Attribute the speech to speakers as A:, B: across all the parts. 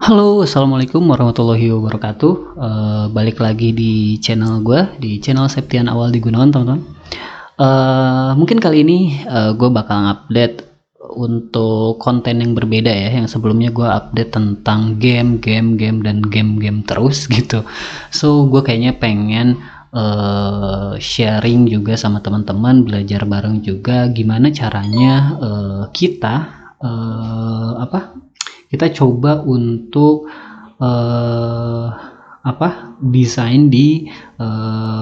A: Halo, assalamualaikum warahmatullahi wabarakatuh. Balik lagi di channel gue, di channel Septian Awal di Gunawan, teman-teman. Mungkin kali ini gue bakal update untuk konten yang berbeda ya. Yang sebelumnya gue update tentang game dan game terus gitu. So gue kayaknya pengen sharing juga sama teman-teman, belajar bareng juga gimana caranya kita coba untuk eh, desain di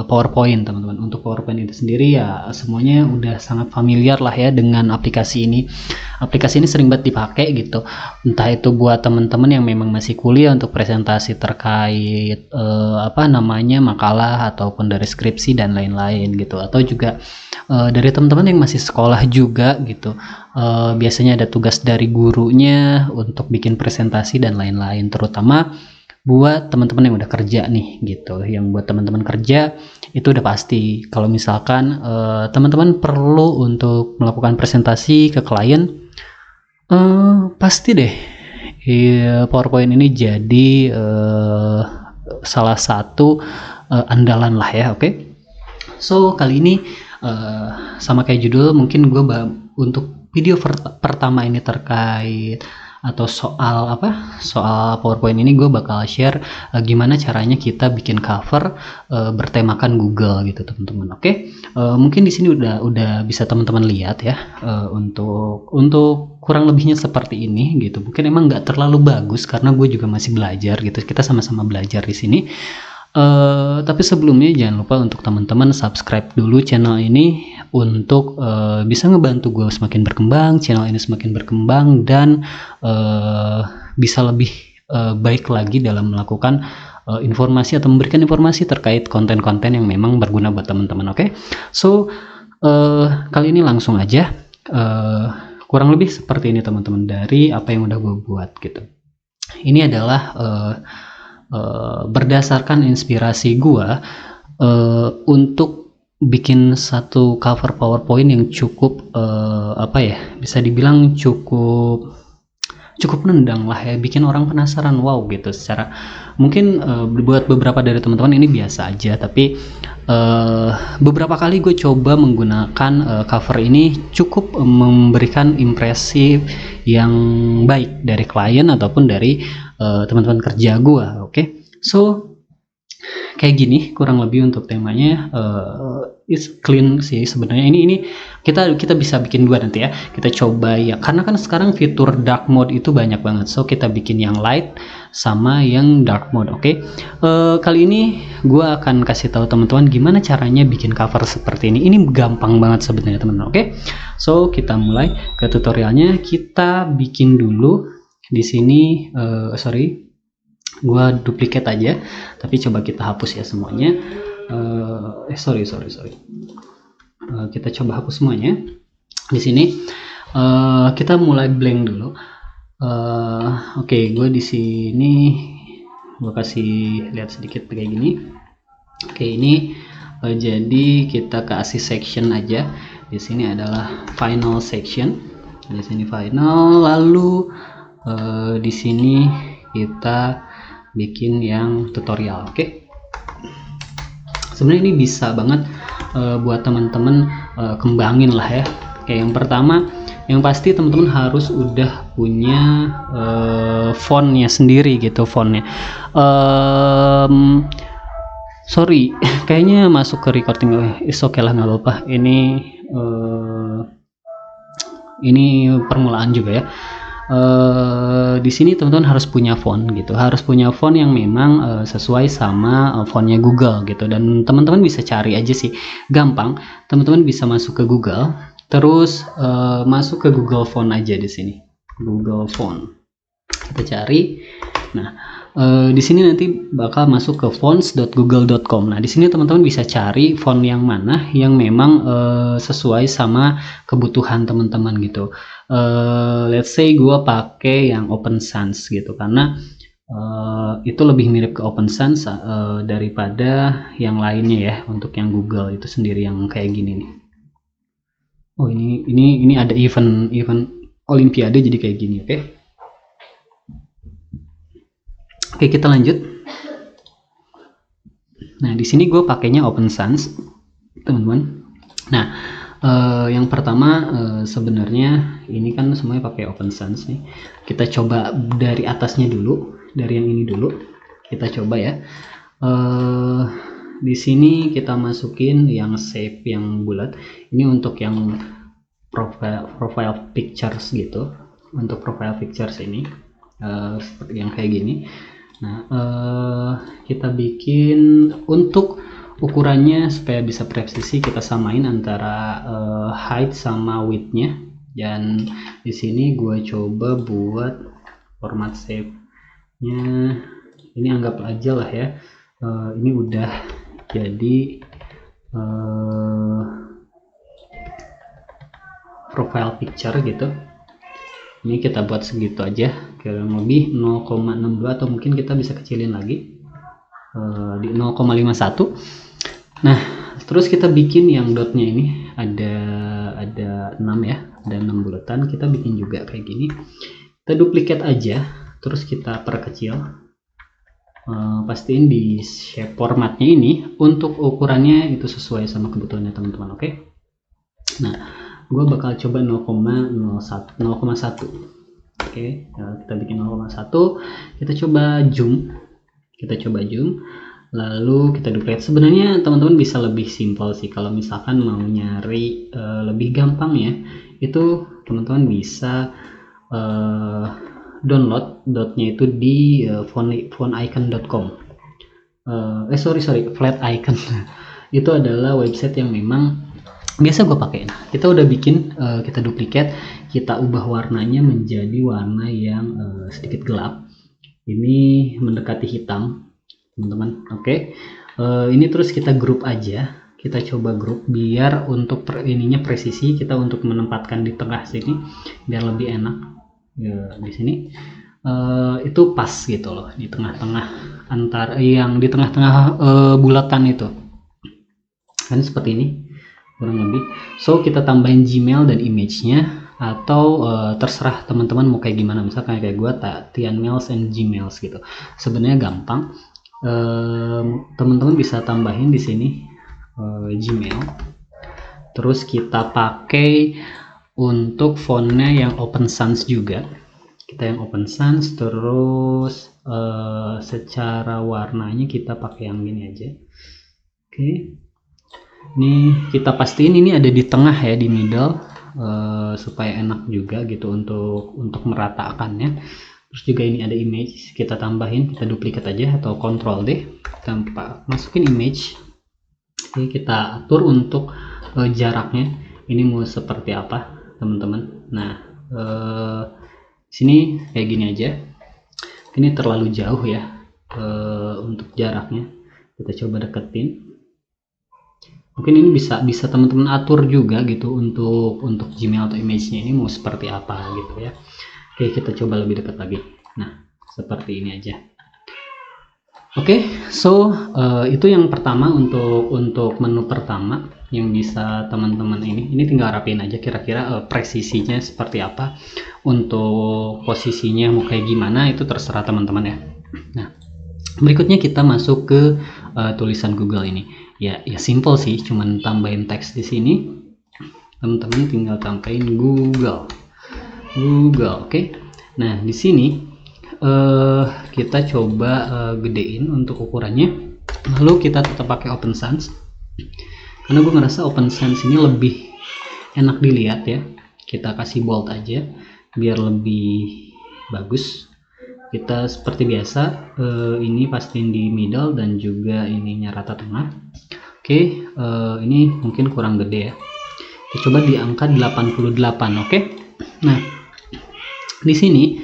A: PowerPoint, teman-teman. Untuk PowerPoint itu sendiri ya semuanya udah sangat familiar lah ya dengan aplikasi ini. Aplikasi ini sering banget dipakai gitu, entah itu buat teman-teman yang memang masih kuliah untuk presentasi terkait makalah ataupun dari skripsi dan lain-lain gitu, atau juga dari teman-teman yang masih sekolah juga gitu. Biasanya ada tugas dari gurunya untuk bikin presentasi dan lain-lain, terutama buat teman-teman yang udah kerja nih gitu. Yang buat teman-teman kerja itu udah pasti kalau misalkan teman-teman perlu untuk melakukan presentasi ke klien, pasti deh PowerPoint ini jadi salah satu andalan lah ya. Oke. So kali ini sama kayak judul, mungkin gue untuk video pertama ini terkait atau soal PowerPoint ini gue bakal share gimana caranya kita bikin cover bertemakan Google gitu, teman-teman. Oke. Mungkin di sini udah bisa teman-teman lihat ya, untuk kurang lebihnya seperti ini gitu. Mungkin emang nggak terlalu bagus karena gue juga masih belajar gitu. Kita sama-sama belajar di sini. Tapi sebelumnya jangan lupa untuk teman-teman subscribe dulu channel ini untuk bisa ngebantu gue semakin berkembang, channel ini semakin berkembang, dan bisa lebih baik lagi dalam melakukan informasi atau memberikan informasi terkait konten-konten yang memang berguna buat teman-teman. Oke. So kali ini langsung aja, kurang lebih seperti ini teman-teman dari apa yang udah gue buat gitu. Ini adalah berdasarkan inspirasi gua untuk bikin satu cover PowerPoint yang cukup bisa dibilang cukup nendang lah ya, bikin orang penasaran, wow gitu. Secara mungkin buat beberapa dari teman-teman ini biasa aja, tapi beberapa kali gue coba menggunakan cover ini cukup memberikan impresi yang baik dari klien ataupun dari teman-teman kerja gue. Oke. So kayak gini kurang lebih untuk temanya. It's clean sih sebenarnya. Ini kita bisa bikin dua nanti ya. Kita coba ya, karena kan sekarang fitur dark mode itu banyak banget. So kita bikin yang light sama yang dark mode. Oke. Kali ini gue akan kasih tahu teman-teman gimana caranya bikin cover seperti ini. Ini gampang banget sebenarnya, teman-teman. Oke. So kita mulai ke tutorialnya. Kita bikin dulu di sini. Gua duplicate aja, tapi coba kita hapus ya semuanya. Kita coba hapus semuanya. Di sini kita mulai blank dulu. Oke, gue di sini gue kasih lihat sedikit kayak gini. Oke, ini jadi kita kasih section aja. Di sini adalah final section. Di sini final, lalu di sini kita bikin yang tutorial. Oke. Sebenarnya ini bisa banget buat teman-teman kembangin lah ya. Oke, yang pertama yang pasti teman-teman harus udah punya fontnya sendiri gitu, fontnya. Sorry, kayaknya masuk ke recording. Oke lah, nggak apa-apa. Ini permulaan juga ya. Di sini teman-teman harus punya font gitu, harus punya font yang memang sesuai sama fontnya Google gitu. Dan teman-teman bisa cari aja sih, gampang. Teman-teman bisa masuk ke Google, terus masuk ke Google Font aja. Di sini Google Font kita cari. Nah, di sini nanti bakal masuk ke fonts.google.com. Nah, di sini teman-teman bisa cari font yang mana yang memang sesuai sama kebutuhan teman-teman gitu. Let's say gue pakai yang Open Sans gitu, karena itu lebih mirip ke Open Sans daripada yang lainnya ya, untuk yang Google itu sendiri yang kayak gini nih. Oh, ini ada event Olimpiade jadi kayak gini. Oke. Oke, kita lanjut. Nah, di sini gue pakainya Open Sans, teman-teman. Nah, yang pertama sebenarnya ini kan semuanya pakai Open Sans nih. Kita coba dari atasnya dulu, dari yang ini dulu. Kita coba ya. Di sini kita masukin yang shape yang bulat. Ini untuk yang profile pictures gitu. Untuk profile pictures ini seperti yang kayak gini. Nah, kita bikin untuk ukurannya supaya bisa presisi, kita samain antara height sama width-nya. Dan di sini gue coba buat format shape-nya. Ini anggap aja lah ya. Ini udah jadi profile picture gitu. Ini kita buat segitu aja, kurang lebih 0,62 atau mungkin kita bisa kecilin lagi di 0,51. Nah, terus kita bikin yang dotnya ini ada 6 ya, ada 6 bulatan. Kita bikin juga kayak gini. Kita duplikat aja, terus kita perkecil. Pastiin di shape formatnya ini untuk ukurannya itu sesuai sama kebutuhannya teman-teman. Oke. Nah, gue bakal coba 0,1. Oke, kita bikin 0,1. Kita coba zoom. Lalu kita duplicate. Sebenarnya teman-teman bisa lebih simpel sih kalau misalkan mau nyari lebih gampang ya. Itu teman-teman bisa download dotnya itu di fonticon.com. Flat Icon. Itu adalah website yang memang biasa gue pakai. Nah, kita udah bikin, kita duplikat, kita ubah warnanya menjadi warna yang sedikit gelap. Ini mendekati hitam, teman-teman. Oke. Ini terus kita grup aja. Kita coba grup biar untuk ininya presisi, kita untuk menempatkan di tengah sini biar lebih enak. Ya, di sini itu pas gitu loh, di tengah-tengah antara yang di tengah-tengah bulatan itu kan seperti ini kurang lebih. So kita tambahin Gmail dan image-nya, atau terserah teman-teman mau kayak gimana. Misalkan kayak gue Tian Mails and Gmails gitu, sebenarnya gampang. Teman-teman bisa tambahin di sini Gmail, terus kita pakai untuk fontnya yang Open Sans juga. Kita yang Open Sans, terus secara warnanya kita pakai yang gini aja. Oke. Ini kita pastiin ini ada di tengah ya, di middle, supaya enak juga gitu untuk meratakannya. Terus juga ini ada image, kita tambahin, kita duplikat aja atau Ctrl D, tanpa masukin image. Oke, kita atur untuk jaraknya. Ini mau seperti apa teman-teman. Nah, sini kayak gini aja. Ini terlalu jauh ya untuk jaraknya. Kita coba deketin. Mungkin ini bisa teman-teman atur juga gitu untuk Gmail atau image-nya ini mau seperti apa gitu ya. Oke, kita coba lebih dekat lagi. Nah, seperti ini aja. Oke, so itu yang pertama untuk menu pertama yang bisa teman-teman ini tinggal rapiin aja kira-kira presisinya seperti apa, untuk posisinya mau kayak gimana itu terserah teman-teman ya. Nah, berikutnya kita masuk ke tulisan Google ini. Ya simple sih, cuman tambahin teks di sini. Teman-teman tinggal tambahin Google. Oke. Nah, di sini kita coba gedein untuk ukurannya. Lalu kita tetap pakai Open Sans karena gue ngerasa Open Sans ini lebih enak dilihat ya. Kita kasih bold aja biar lebih bagus. Kita seperti biasa ini pastiin di middle dan juga ininya rata tengah. Oke, ini mungkin kurang gede ya. Kita coba di angka 88. Oke. Nah, di sini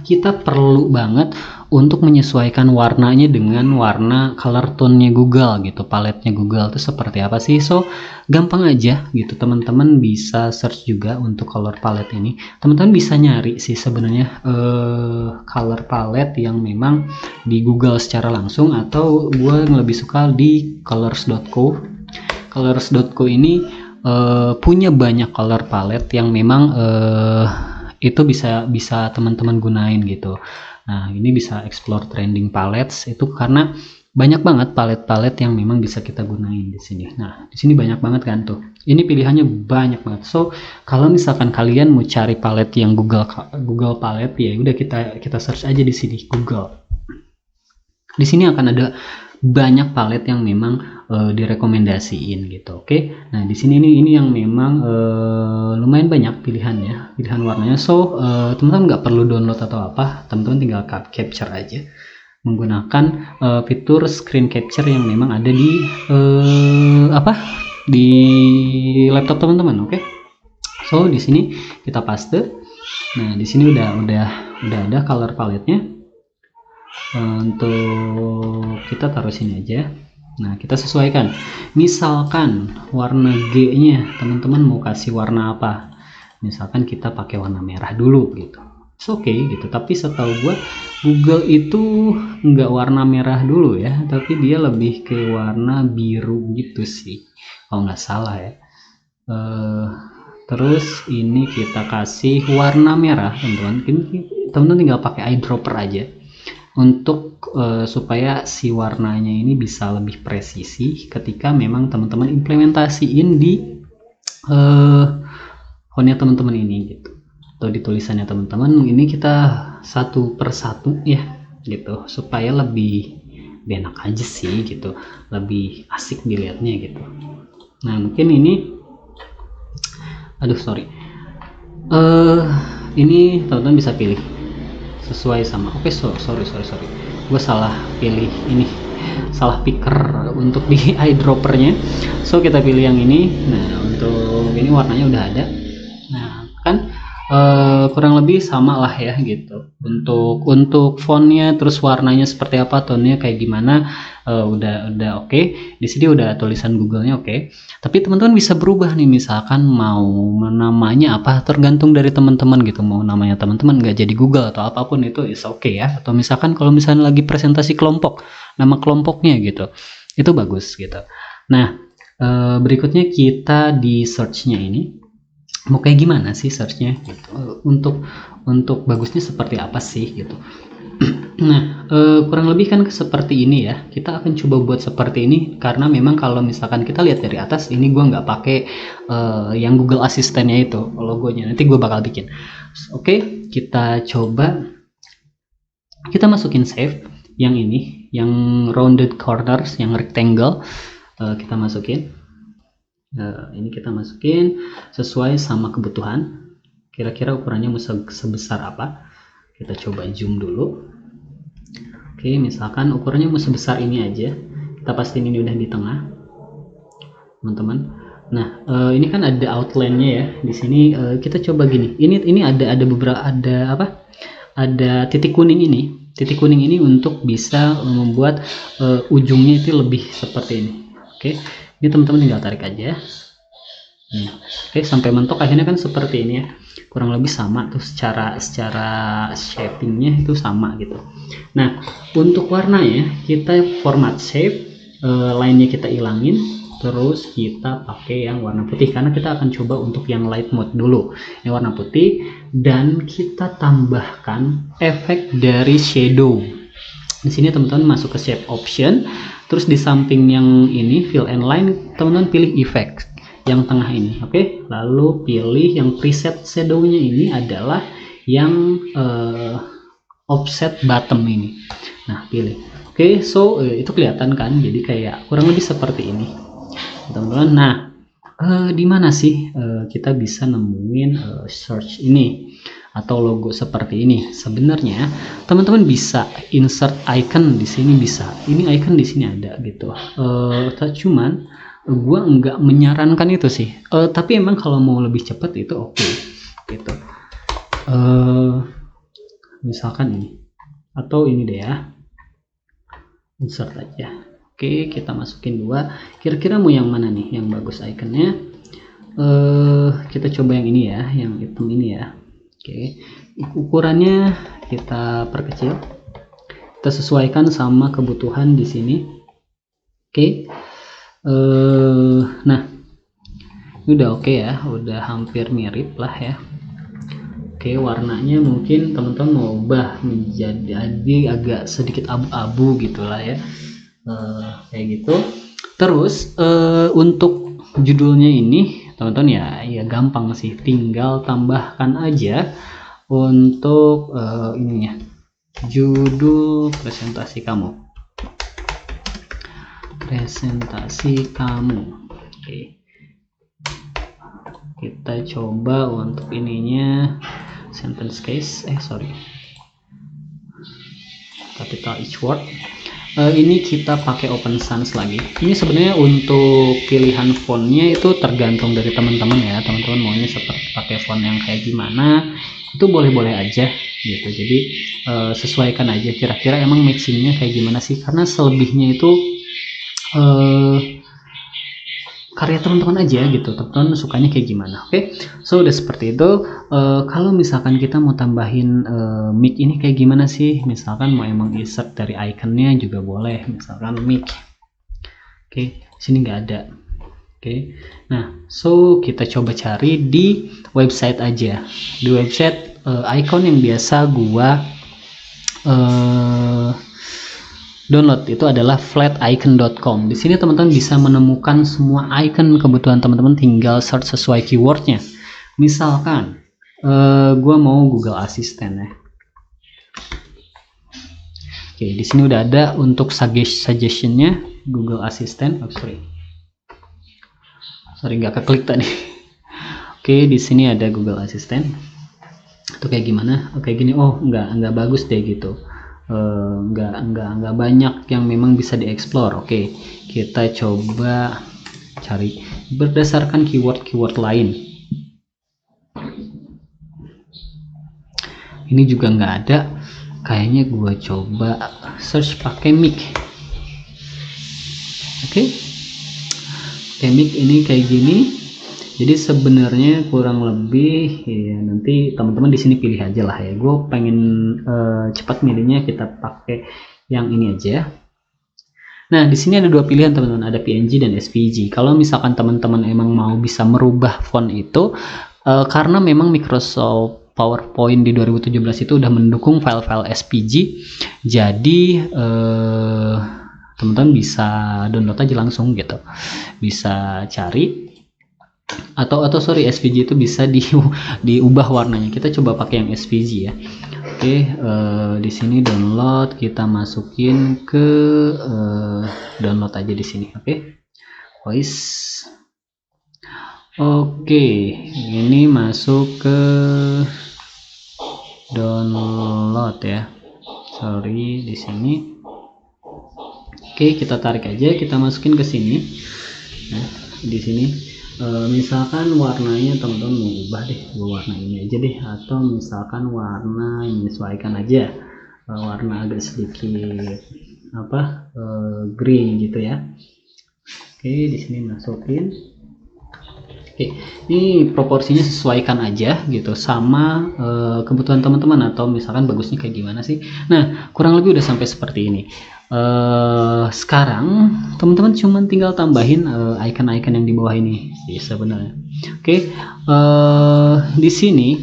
A: kita perlu banget untuk menyesuaikan warnanya dengan warna color tone-nya Google gitu, paletnya Google itu seperti apa sih. So gampang aja gitu, teman-teman bisa search juga untuk color palette ini. Teman-teman bisa nyari sih sebenarnya color palette yang memang di Google secara langsung, atau gue lebih suka di colors.co. Colors.co ini punya banyak color palette yang memang itu bisa bisa teman-teman gunain gitu. Nah, ini bisa explore trending palettes itu karena banyak banget palet-palet yang memang bisa kita gunain di sini. Nah, di sini banyak banget kan tuh. Ini pilihannya banyak banget. So, kalau misalkan kalian mau cari palet yang Google palet, ya udah kita search aja di sini Google. Di sini akan ada banyak palet yang memang direkomendasiin gitu. Oke. Nah, di sini ini yang memang lumayan banyak pilihan warnanya. So, teman-teman nggak perlu download atau apa, teman-teman tinggal capture aja menggunakan fitur screen capture yang memang ada di di laptop teman-teman. Oke. So, di sini kita paste. Nah, di sini udah ada color paletnya. Untuk kita taruh sini aja. Nah, kita sesuaikan. Misalkan warna G-nya teman-teman mau kasih warna apa? Misalkan kita pakai warna merah dulu gitu. It's okay gitu. Tapi setahu gue Google itu nggak warna merah dulu ya, tapi dia lebih ke warna biru gitu sih, kalau nggak salah ya. Terus ini kita kasih warna merah, teman-teman. Teman-teman tinggal pakai eyedropper aja untuk supaya si warnanya ini bisa lebih presisi ketika memang teman-teman implementasiin di fontnya teman-teman ini gitu, atau di tulisannya teman-teman. Ini kita satu persatu ya gitu, supaya lebih enak aja sih gitu, lebih asik dilihatnya gitu. Nah, mungkin ini ini teman-teman bisa pilih sesuai sama sorry gue salah pilih ini, salah picker untuk di eyedroppernya. So, kita pilih yang ini. Nah, untuk ini warnanya udah ada. Nah, kan kurang lebih sama lah ya gitu untuk fontnya, terus warnanya seperti apa, tonnya kayak gimana, udah oke. Di sini udah tulisan Google-nya oke. Tapi teman-teman bisa berubah nih, misalkan mau namanya apa, tergantung dari teman-teman gitu. Mau namanya teman-teman nggak jadi Google atau apapun itu is oke ya. Atau misalkan kalau misalnya lagi presentasi kelompok, nama kelompoknya gitu, itu bagus gitu. Nah, berikutnya kita di search-nya ini mau kayak gimana sih searchnya gitu, untuk bagusnya seperti apa sih gitu. Nah, kurang lebih kan seperti ini ya. Kita akan coba buat seperti ini karena memang kalau misalkan kita lihat dari atas ini, gue nggak pakai yang Google Assistant-nya itu logonya, nanti gue bakal bikin. Oke, kita coba, kita masukin save yang ini, yang rounded corners, yang rectangle, kita masukin. Ini kita masukin sesuai sama kebutuhan, kira-kira ukurannya mau sebesar apa. Kita coba zoom dulu. Oke, misalkan ukurannya mau sebesar ini aja, kita pastiin ini udah di tengah teman-teman. Nah, ini kan ada outline-nya ya di sini. Kita coba gini, ini ada beberapa, ada titik kuning ini untuk bisa membuat ujungnya itu lebih seperti ini. Oke, ini teman-teman tinggal tarik aja. Oke, sampai mentok akhirnya kan seperti ini ya, kurang lebih sama tuh secara shapingnya itu sama gitu. Nah, untuk warnanya kita format shape, line-nya kita ilangin, terus kita pakai yang warna putih karena kita akan coba untuk yang light mode dulu, yang warna putih, dan kita tambahkan efek dari shadow. Di sini teman-teman masuk ke shape option, terus di samping yang ini fill and line, teman-teman pilih effect yang tengah ini. Oke, lalu pilih yang preset shadow-nya ini adalah yang offset bottom ini. Nah, pilih. Oke, so itu kelihatan kan, jadi kayak kurang lebih seperti ini teman-teman. Nah, di mana sih kita bisa nemuin search ini atau logo seperti ini? Sebenarnya teman-teman bisa insert icon di sini, bisa. Ini icon di sini ada gitu. Cuman gue nggak menyarankan itu sih. Tapi emang kalau mau lebih cepat itu oke gitu. Misalkan ini atau ini deh ya, insert aja. Oke, kita masukin dua. Kira-kira mau yang mana nih yang bagus ikonnya? Kita coba yang ini ya, yang hitam ini ya. Oke, ukurannya kita perkecil, kita sesuaikan sama kebutuhan di sini. Oke, nah ini udah oke ya, udah hampir mirip lah ya. Oke, Oke, warnanya mungkin teman-teman mau ubah menjadi agak sedikit abu-abu gitulah ya, kayak gitu. Terus untuk judulnya ini teman-teman ya gampang sih, tinggal tambahkan aja untuk ininya, judul presentasi kamu. Oke, kita coba untuk ininya sentence case, capital each word. Ini kita pakai Open Sans lagi. Ini sebenarnya untuk pilihan fontnya itu tergantung dari teman-teman ya. Teman-teman maunya seperti pakai font yang kayak gimana, itu boleh-boleh aja gitu. Jadi sesuaikan aja kira-kira emang matchingnya kayak gimana sih, karena selebihnya itu karya teman-teman aja gitu, teman-teman sukanya kayak gimana. Oke, so udah seperti itu. Kalau misalkan kita mau tambahin mic ini kayak gimana sih, misalkan mau emang insert dari iconnya juga boleh, misalkan mic. Oke, sini nggak ada. Oke, nah so kita coba cari di website aja. Di website icon yang biasa gua download itu adalah flaticon.com. Di sini teman-teman bisa menemukan semua icon kebutuhan teman-teman, tinggal search sesuai keywordnya. Misalkan gua mau Google Assistant ya. Oke, di sini udah ada untuk suggestionnya Google Assistant. Sorry nggak keklik tadi. Oke, di sini ada Google Assistant. Itu kayak gimana? Kayak gini. Oh, nggak bagus deh gitu. Nggak banyak yang memang bisa dieksplor. Oke, kita coba cari berdasarkan keyword lain. Ini juga nggak ada. Kayaknya gua coba search pakai mic. Oke, mic ini kayak gini. Jadi sebenarnya kurang lebih ya, nanti teman-teman di sini pilih aja lah ya. Gue pengen cepat milihnya, kita pakai yang ini aja. Nah, di sini ada dua pilihan teman-teman, ada PNG dan SVG. Kalau misalkan teman-teman emang mau bisa merubah font itu, karena memang Microsoft PowerPoint di 2017 itu udah mendukung file-file SVG, jadi teman-teman bisa download aja langsung gitu, bisa cari. Atau SVG itu bisa diubah warnanya. Kita coba pakai yang SVG ya. Oke, di sini download, kita masukin ke download aja di sini. Oke, voice. Oke, ini masuk ke download ya. Sorry, di sini. Oke, kita tarik aja, kita masukin ke sini. Nah, di sini. Misalkan warnanya teman-teman mau ubah deh, warna ini aja deh, atau misalkan warna menyesuaikan aja, warna agak sedikit grey gitu ya. Oke, di sini masukin. Oke, ini proporsinya sesuaikan aja gitu sama kebutuhan teman-teman, atau misalkan bagusnya kayak gimana sih. Nah, kurang lebih udah sampai seperti ini. Sekarang teman-teman cuma tinggal tambahin icon-icon yang di bawah ini sih sebenarnya. Oke, di sini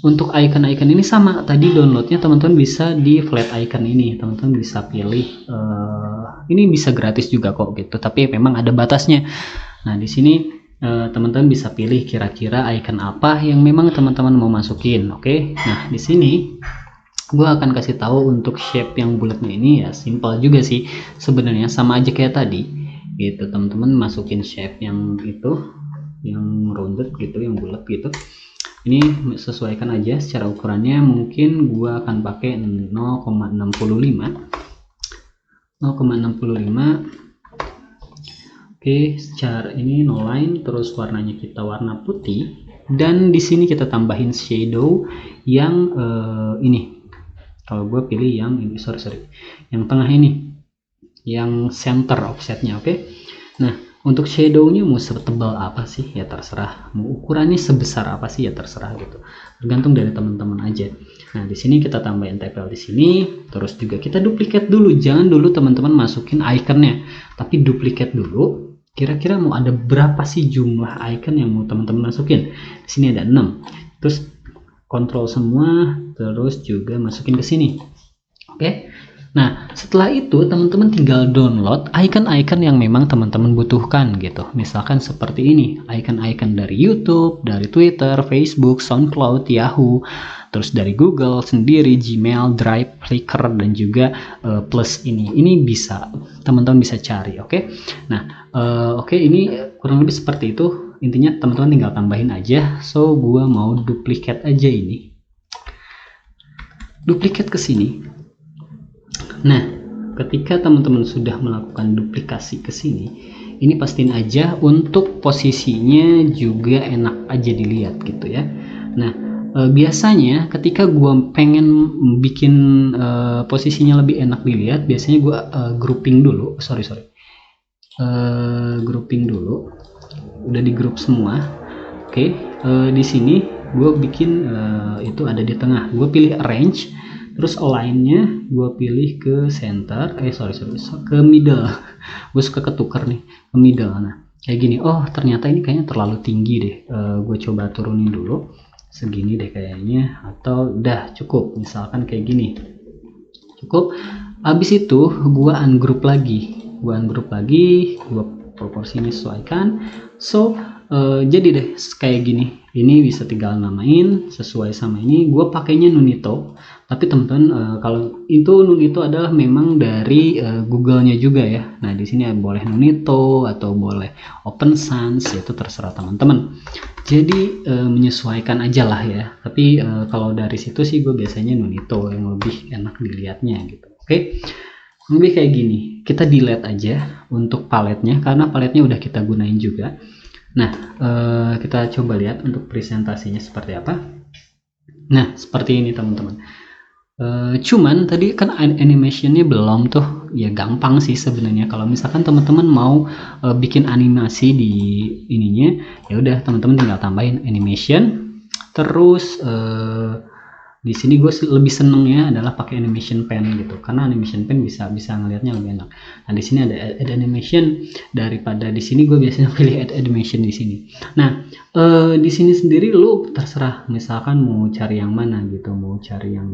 A: untuk icon-icon ini sama tadi downloadnya, teman-teman bisa di flat icon ini, teman-teman bisa pilih. Ini bisa gratis juga kok gitu, tapi memang ada batasnya. Nah, di sini teman-teman bisa pilih kira-kira icon apa yang memang teman-teman mau masukin. Oke, nah di sini gue akan kasih tahu untuk shape yang bulatnya ini ya, simpel juga sih sebenarnya, sama aja kayak tadi gitu. Teman-teman masukin shape yang itu, yang rounded gitu, yang bulat gitu. Ini sesuaikan aja secara ukurannya, mungkin gue akan pakai 0,65. Oke, secara ini no line, terus warnanya kita warna putih, dan di sini kita tambahin shadow yang ini. Kalau gue pilih yang ini, yang tengah ini, yang center offsetnya. Oke, nah untuk shadownya mau setebal apa sih ya terserah, mau ukurannya sebesar apa sih ya terserah gitu, tergantung dari teman-teman aja. Nah, di sini kita tambahin tempel di sini, terus juga kita duplikat dulu, jangan dulu teman-teman masukin iconnya, tapi duplikat dulu. Kira-kira mau ada berapa sih jumlah icon yang mau teman-teman masukin? Di sini ada 6. Terus kontrol semua, terus juga masukin ke sini. Oke. Nah, setelah itu teman-teman tinggal download icon-icon yang memang teman-teman butuhkan gitu. Misalkan seperti ini, icon-icon dari YouTube, dari Twitter, Facebook, SoundCloud, Yahoo, terus dari Google sendiri, Gmail, Drive, Flickr, dan juga plus ini. Ini bisa teman-teman bisa cari, oke? Nah, oke, ini kurang lebih seperti itu. Intinya teman-teman tinggal tambahin aja. So, gua mau duplicate aja ini. Duplicate ke sini. Nah, ketika teman-teman sudah melakukan duplikasi ke sini, ini pastiin aja untuk posisinya juga enak aja dilihat gitu ya. Nah, biasanya ketika gua pengen bikin posisinya lebih enak dilihat, biasanya gua grouping dulu. Grouping dulu. Udah di group semua. Oke, di sini gue bikin itu ada di tengah. Gue pilih arrange. Terus align-nya gue pilih ke center, ke middle. Gue suka ketukar nih ke middle. Nah, kayak gini. Oh, ternyata ini kayaknya terlalu tinggi deh. Gue coba turunin dulu. Segini deh kayaknya. Atau udah cukup. Misalkan kayak gini. Cukup. Habis itu gue ungroup lagi. Gue proporsinya sesuaikan. So, jadi deh kayak gini. Ini bisa tinggal namain sesuai sama ini. Gue pakainya Nunito. Tapi teman-teman kalau itu Nunito adalah memang dari Google-nya juga ya. Nah, di sini boleh Nunito atau boleh Open Sans, itu terserah teman-teman. Jadi menyesuaikan aja lah ya. Tapi kalau dari situ sih gue biasanya Nunito yang lebih enak dilihatnya gitu. Oke. Lebih kayak gini. Kita delete aja untuk paletnya karena paletnya udah kita gunain juga. Nah, kita coba lihat untuk presentasinya seperti apa. Nah, seperti ini teman-teman. Cuman tadi kan animationnya belum tuh, ya gampang sih sebenarnya. Kalau misalkan teman-teman mau bikin animasi di ininya, ya udah teman-teman tinggal tambahin animation. Terus di sini gue lebih senengnya adalah pakai animation pen gitu, karena animation pen bisa ngelihatnya lebih enak. Nah, di sini ada add animation, daripada di sini gue biasanya pilih add animation di sini. Nah, di sini sendiri lu terserah, misalkan mau cari yang mana gitu, mau cari yang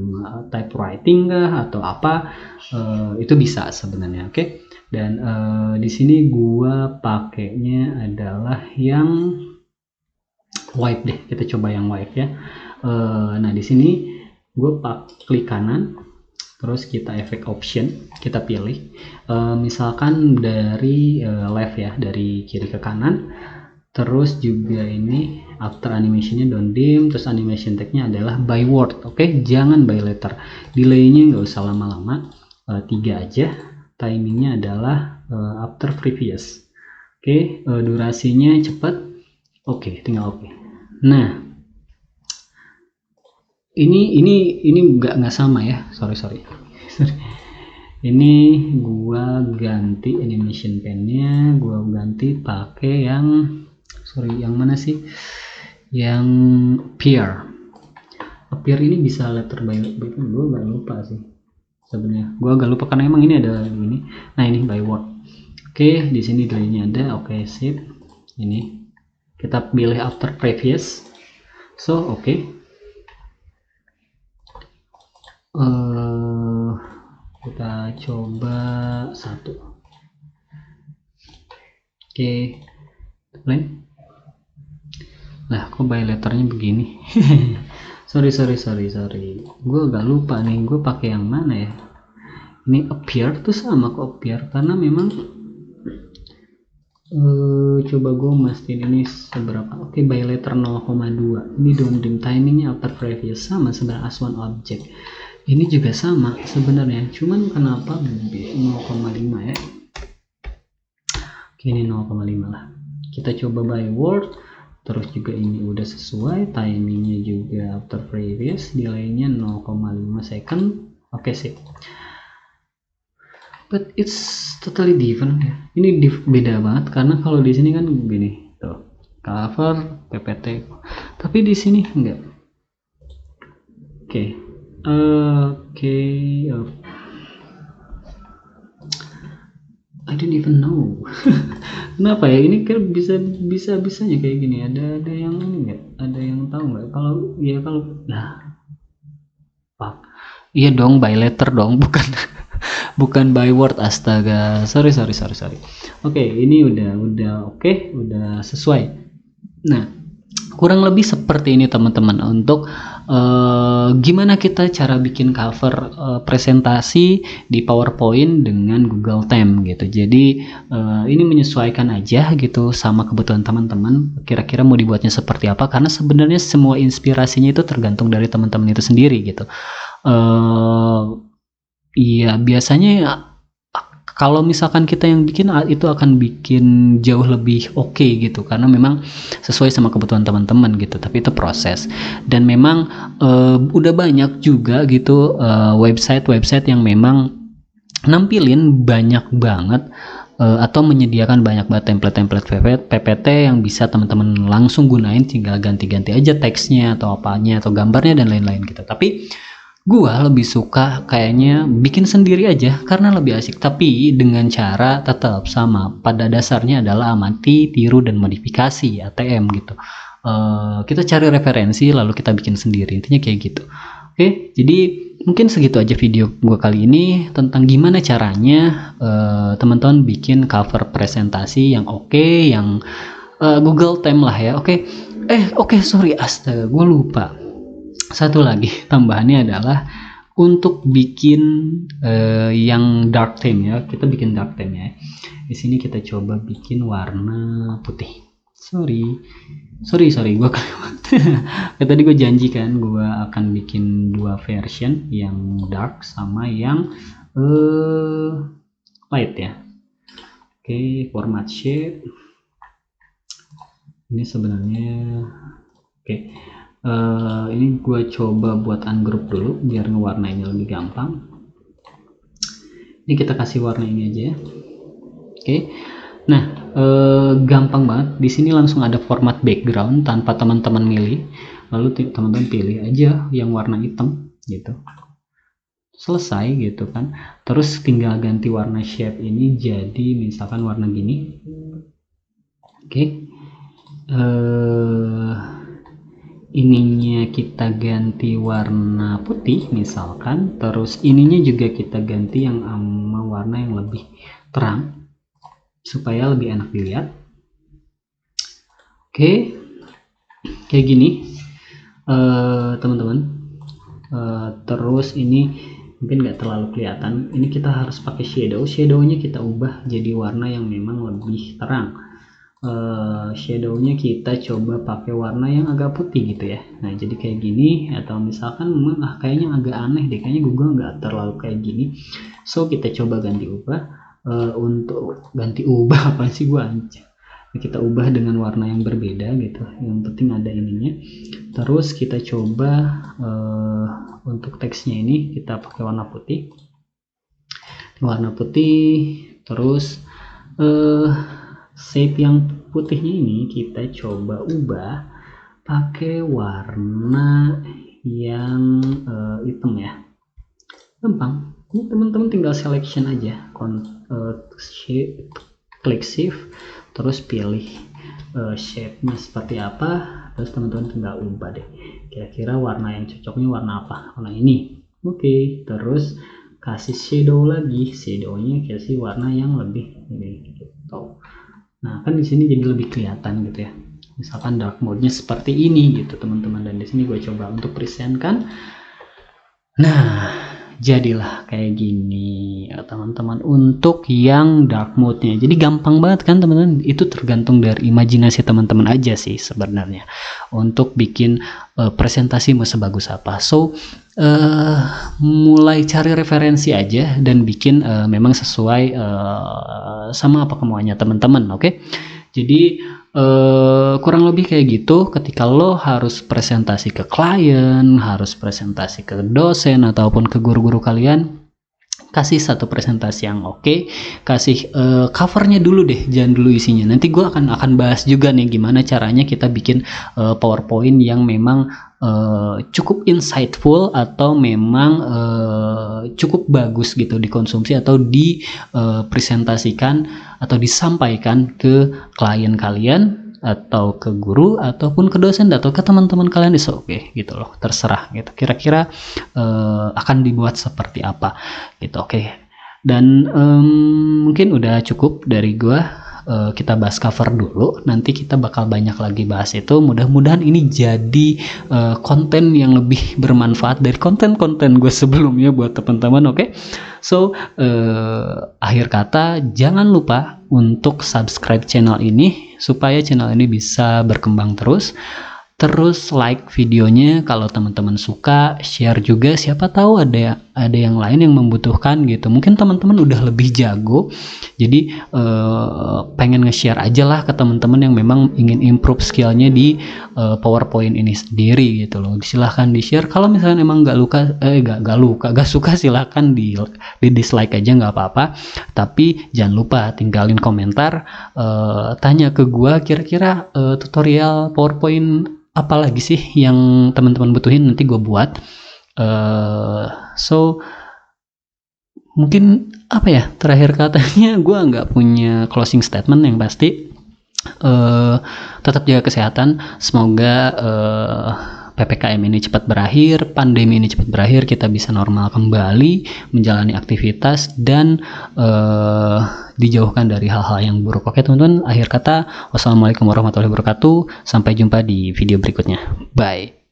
A: typewriting kah atau apa, itu bisa sebenarnya. Oke. Dan di sini gue pakainya adalah yang white deh, kita coba yang white ya. Nah, di sini gue klik kanan, terus kita efek option, kita pilih misalkan dari left ya, dari kiri ke kanan. Terus juga ini after animationnya don't dim, terus animation tag-nya adalah by word. Oke, jangan by letter. Delay-nya nggak usah lama-lama, 3 aja. Timingnya adalah after previous. Oke, durasinya cepat. Oke, tinggal oke. Nah, ini nggak sama ya, sorry. Ini gua ganti animation pen-nya, gua ganti pakai yang yang mana sih, yang appear ini bisa letter by gua nggak lupa sih sebenarnya, gua agak lupa karena emang ini ada ini. Nah, ini by word. Oke, di sini delay-nya ada. Oke, sip. Ini kita pilih after previous. So, oke. Kita coba satu. Oke, play. Lah, kok by letternya begini? sorry. Gue agak lupa nih, gue pakai yang mana ya? Ini appear tuh sama kok appear, karena memang coba gue mastiin ini seberapa. Oke, by letter 0,2. Ini don't dim, timingnya after previous sama sebenarnya as one object. Ini juga sama sebenarnya, cuman kenapa 0,5 ya? Oke, ini 0,5 lah. Kita coba by word, terus juga ini udah sesuai, timingnya juga after previous, delay-nya 0,5 second. Oke, sip. But it's totally different ya. Ini beda banget karena kalau di sini kan begini, tuh cover PPT, tapi di sini enggak. Oke. didn't even know. Kenapa ya ini kan bisanya kayak gini? Ada yang ini nggak? Ada yang tahu nggak? Kalau nah, pak, iya dong, by letter dong, bukan by word. Astaga, sorry. Oke, ini udah oke, udah sesuai. Nah, kurang lebih seperti ini teman-teman untuk gimana kita cara bikin cover presentasi di PowerPoint dengan Google Theme gitu. Jadi ini menyesuaikan aja gitu sama kebutuhan teman-teman, kira-kira mau dibuatnya seperti apa, karena sebenarnya semua inspirasinya itu tergantung dari teman-teman itu sendiri gitu. Iya, biasanya kalau misalkan kita yang bikin itu akan bikin jauh lebih oke gitu, karena memang sesuai sama kebutuhan teman-teman gitu. Tapi itu proses, dan memang udah banyak juga gitu website yang memang nampilin banyak banget atau menyediakan banyak banget template PPT yang bisa teman-teman langsung gunain, tinggal ganti-ganti aja teksnya atau apanya atau gambarnya dan lain-lain gitu. Tapi gua lebih suka kayaknya bikin sendiri aja karena lebih asik, tapi dengan cara tetap sama, pada dasarnya adalah amati, tiru, dan modifikasi ATM gitu. Kita cari referensi lalu kita bikin sendiri, intinya kayak gitu. Oke, jadi mungkin segitu aja video gua kali ini tentang gimana caranya teman-teman bikin cover presentasi yang oke, yang Google Theme lah ya. Oke, sorry, astaga, gua lupa. Satu lagi tambahannya adalah untuk bikin yang dark theme ya, kita bikin dark theme ya. Di sini kita coba bikin warna putih. Sorry, gue tadi gue janji kan gue akan bikin dua version, yang dark sama yang light ya. Oke, format shape ini sebenarnya oke. Ini gue coba buat ungroup dulu biar ngewarnainya lebih gampang. Ini kita kasih warna ini aja ya. Oke. Nah, gampang banget. Di sini langsung ada format background tanpa teman-teman milih. Lalu teman-teman pilih aja yang warna hitam gitu. Selesai gitu kan. Terus tinggal ganti warna shape ini jadi misalkan warna gini. Oke. Ininya kita ganti warna putih misalkan, terus ininya juga kita ganti yang sama warna yang lebih terang supaya lebih enak dilihat. Oke, kayak gini teman-teman. Terus ini mungkin nggak terlalu kelihatan, ini kita harus pakai shadownya kita ubah jadi warna yang memang lebih terang. Shadownya kita coba pakai warna yang agak putih gitu ya. Nah, jadi kayak gini, atau misalkan kayaknya agak aneh deh, kayaknya Google nggak terlalu kayak gini, so kita coba ganti ubah. Untuk ganti ubah apa sih, gua aja kita ubah dengan warna yang berbeda gitu, yang penting ada ininya. Terus kita coba untuk teksnya ini kita pakai warna putih, terus shape yang putihnya ini kita coba ubah pakai warna yang hitam ya. Gampang, ini teman-teman tinggal selection aja, klik shift terus pilih shape-nya seperti apa, terus teman-teman tinggal ubah deh kira-kira warna yang cocoknya warna apa, warna ini. Oke, terus kasih shadow lagi, shadownya kasih warna yang lebih ini gitu. Nah, kan di sini jadi lebih kelihatan gitu ya. Misalkan dark mode-nya seperti ini gitu teman-teman, dan di sini gue coba untuk presentkan. Nah, jadilah kayak gini ya teman-teman untuk yang dark mode-nya. Jadi gampang banget kan teman-teman, itu tergantung dari imajinasi teman-teman aja sih sebenarnya untuk bikin presentasi mau sebagus apa. So mulai cari referensi aja dan bikin memang sesuai sama apa kemauannya teman-teman. Oke, jadi kurang lebih kayak gitu. Ketika lo harus presentasi ke klien, harus presentasi ke dosen ataupun ke guru-guru kalian kasih satu presentasi yang oke, kasih covernya dulu deh, jangan dulu isinya. Nanti gue akan bahas juga nih gimana caranya kita bikin PowerPoint yang memang cukup insightful atau memang cukup bagus gitu dikonsumsi atau dipresentasikan atau disampaikan ke klien kalian atau ke guru ataupun ke dosen atau ke teman-teman kalian, is oke gitu loh, terserah gitu. Kira-kira akan dibuat seperti apa gitu, oke. Dan mungkin udah cukup dari gua. Kita bahas cover dulu, nanti kita bakal banyak lagi bahas itu. Mudah-mudahan ini jadi konten yang lebih bermanfaat dari konten-konten gue sebelumnya buat teman-teman, oke? So, akhir kata, jangan lupa untuk subscribe channel ini supaya channel ini bisa berkembang terus. Terus like videonya kalau teman-teman suka, share juga, siapa tahu ada yang lain yang membutuhkan gitu. Mungkin teman-teman udah lebih jago, jadi pengen nge-share aja lah ke teman-teman yang memang ingin improve skillnya di PowerPoint ini sendiri gitu loh. Silahkan di-share. Kalau misalnya emang gak suka, silahkan di dislike aja, nggak apa-apa. Tapi jangan lupa tinggalin komentar, tanya ke gua kira-kira tutorial PowerPoint apa lagi sih yang teman-teman butuhin, nanti gue buat. So mungkin apa ya, terakhir katanya gue nggak punya closing statement. Yang pasti tetap jaga kesehatan, semoga PPKM ini cepat berakhir, pandemi ini cepat berakhir, kita bisa normal kembali menjalani aktivitas dan dijauhkan dari hal-hal yang buruk. Oke teman-teman, akhir kata, wassalamualaikum warahmatullahi wabarakatuh. Sampai jumpa di video berikutnya. Bye.